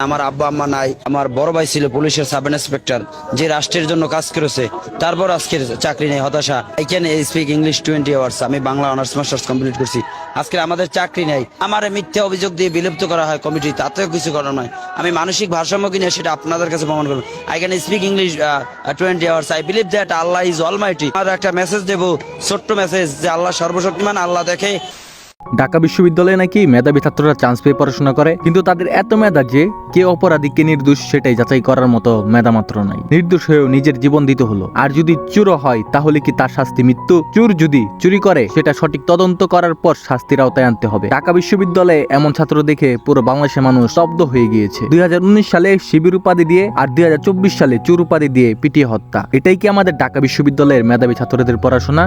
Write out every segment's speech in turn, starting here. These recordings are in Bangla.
আমার আব্বা আম্মা নাই, আমার বড় ভাই ছিল পুলিশের সাব ইন্সপেক্টর, যে রাষ্ট্রের জন্য কাজ করেছে, তারপর আজকের চাকরি নেই, হতাশা। I can speak English 20 hours, আমি বাংলা অনার্স মাস্টার্স কমপ্লিট করছি, আজকে আমাদের চাকরি নেই। আমার মিথ্যা অভিযোগ দিয়ে বিলুপ্ত করা হয় কমিটি, তাতেও কিছু করার নয়। আমি মানসিক ভারসাম্য কিনা সেটা আপনাদের কাছে প্রমাণ করবো। I can speak English 20 hours, I believe that Allah is almighty. আর একটা মেসেজ দেবো, ছোট্ট মেসেজ, যে আল্লাহ সর্বশক্তিমান, আল্লাহ দেখে। ঢাকা বিশ্ববিদ্যালয়ে নাকি মেধাবী ছাত্ররা চান্স পেয়ে পড়াশোনা করে, কিন্তু তাদের এত মেধা যে কে অপরাধী কে নির্দোষ সেটাই যাচাই করার মতো মেধা মাত্র নাই। নির্দোষ হয়েও নিজের জীবন দিতে হলো। আর যদি চুরও হয় তাহলে কি তার শাস্তি মৃত্যু? চুর যদি চুরি করে সেটা সঠিক তদন্ত করার পর শাস্তির আওতায় আনতে হবে। ঢাকা বিশ্ববিদ্যালয়ে এমন ছাত্র দেখে পুরো বাংলাদেশের মানুষ স্তব্ধ হয়ে গিয়েছে। 2019 সালে শিবির উপাধি দিয়ে আর 2024 সালে চুর উপাধি দিয়ে পিটিয়ে হত্যা। এটাই কি আমাদের ঢাকা বিশ্ববিদ্যালয়ের মেধাবী ছাত্রদের পড়াশোনা?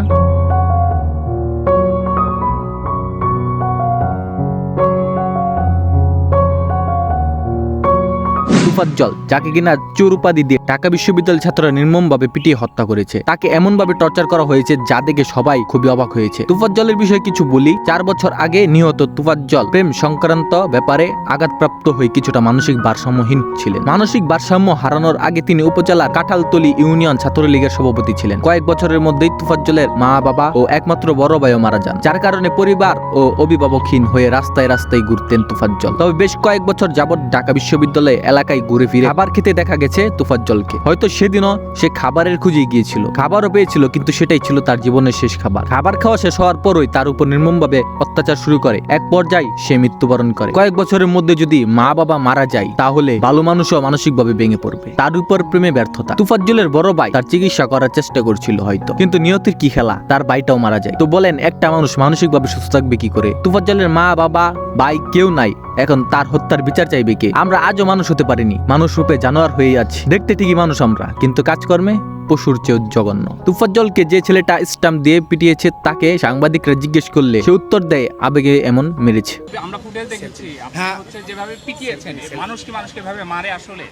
তুফাজ্জল, যাকে কিনা চোর উপাধি দিয়ে ঢাকা বিশ্ববিদ্যালয়ের ছাত্ররা নির্মমভাবে পিটিয়ে হত্যা করেছে, তাকে এমনভাবে টর্চার করা হয়েছে যা দেখে সবাই খুবই অবাক হয়েছে। তুফাজ্জলের বিষয়ে কিছু বলি। 4 বছর আগে নিহত তুফাজ্জল প্রেম সংক্রান্ত ব্যাপারে আঘাতপ্রাপ্ত হয়ে কিছুটা মানসিক ভারসাম্যহীন ছিলেন। মানসিক ভারসাম্য হারানোর আগে তিনি উপজেলার কাঁঠালতলী ইউনিয়ন ছাত্রলীগের সভাপতি ছিলেন। কয়েক বছরের মধ্যেই তুফাজ্জলের মা বাবা ও একমাত্র বড় ভাইও মারা যান, যার কারণে পরিবার ও অভিভাবকহীন হয়ে রাস্তায় রাস্তায় ঘুরতেন তুফাজ্জল। তবে বেশ কয়েক বছর যাবৎ ঢাকা বিশ্ববিদ্যালয়ে এলাকায় ঘুরে ফিরে খাবার খেতে দেখা গেছে তুফাজ্জলকে। হয়তো সেদিনও সে খাবারের খুঁজে গিয়েছিল, খাবারও পেয়েছিল, কিন্তু সেটাই ছিল তার জীবনের শেষ খাবার। খাবার খাওয়া শেষ হওয়ার পরই তার উপর নির্মমভাবে অত্যাচার শুরু করে। এক পর্যায়ে সে মৃত্যুবরণ করে। কয়েক বছরের মধ্যে যদি মা বাবা মারা যায় তাহলে ভালো মানুষও মানসিকভাবে ভেঙে পড়বে। তার উপর প্রেমে ব্যর্থতা। তুফাজ্জলের বড় ভাই তার চিকিৎসা করার চেষ্টা করছিল হয়তো, কিন্তু নিয়তির কি খেলা, তার ভাইটাও মারা যায়। তো বলেন একটা মানুষ মানসিকভাবে সুস্থ থাকবে কি করে? তুফাজ্জলের মা বাবা ভাই কেউ নাই, এখন তার হত্যার বিচার চাইবে কে? আমরা আজও মানুষ হতে পারিনি, মানুষ রূপে জানোয়ার হয়ে আছি। দেখতে ঠিকই মানুষ আমরা, কিন্তু কাজকর্মে পশুর চেয়েও জঘন্য। তুফাজ্জলকে যে ছেলেটা স্টাম্প দিয়ে পিটিয়েছে তাকে সাংবাদিকরা জিজ্ঞেস করলে সে উত্তর দেয় আবেগে এমন মেরেছে। আমরা ফুটেজ দেখেছি, আপনারা হচ্ছে যেভাবে পিটিয়েছেন, মানুষ কি মানুষকে ভাবে মারে আসলে?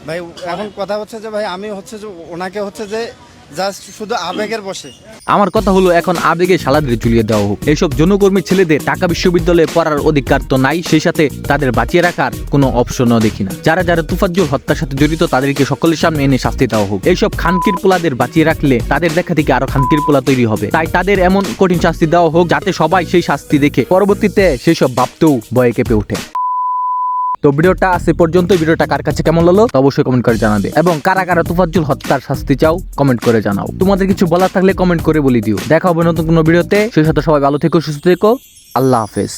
ভাই এখন কথা হচ্ছে যে ভাই আমি হচ্ছে যে ওনাকে হচ্ছে যে জাস্ট শুধু আবেগের বসে। আমার কথা হলো এখন আবেগে সালাদের ঝুলিয়ে দেওয়া হোক। এইসব যৌনকর্মী ছেলেদের ঢাকা বিশ্ববিদ্যালয়ে পড়ার অধিকার তো নাই, সেই সাথে তাদের বাঁচিয়ে রাখার কোনো অপশনও দেখি না। যারা যারা তুফাজ্জল হত্যার সাথে জড়িত তাদেরকে সকলের সামনে এনে শাস্তি দেওয়া হোক। এইসব খানকির পোলাদের বাঁচিয়ে রাখলে তাদের দেখা থেকে আরো খানকির পোলা তৈরি হবে। তাই তাদের এমন কঠিন শাস্তি দেওয়া হোক যাতে সবাই সেই শাস্তি দেখে পরবর্তীতে সেই সব ভাবতেও ভয়ে কেঁপে ওঠে। তো ভিডিওটা আজ পর্যন্ত। ভিডিওটা কার কাছে কেমন লাগলো অবশ্যই কমেন্ট করে জানাবে, এবং কারা কারা তুফাজ্জল হত্যার শাস্তি চাও কমেন্ট করে জানাও। তোমাদের কিছু বলার থাকলে কমেন্ট করে বলে দিও। দেখা হবে নতুন কোনো ভিডিওতে। সেই সাথে সবাই ভালো থেকো, সুস্থ থেকো। আল্লাহ হাফেজ।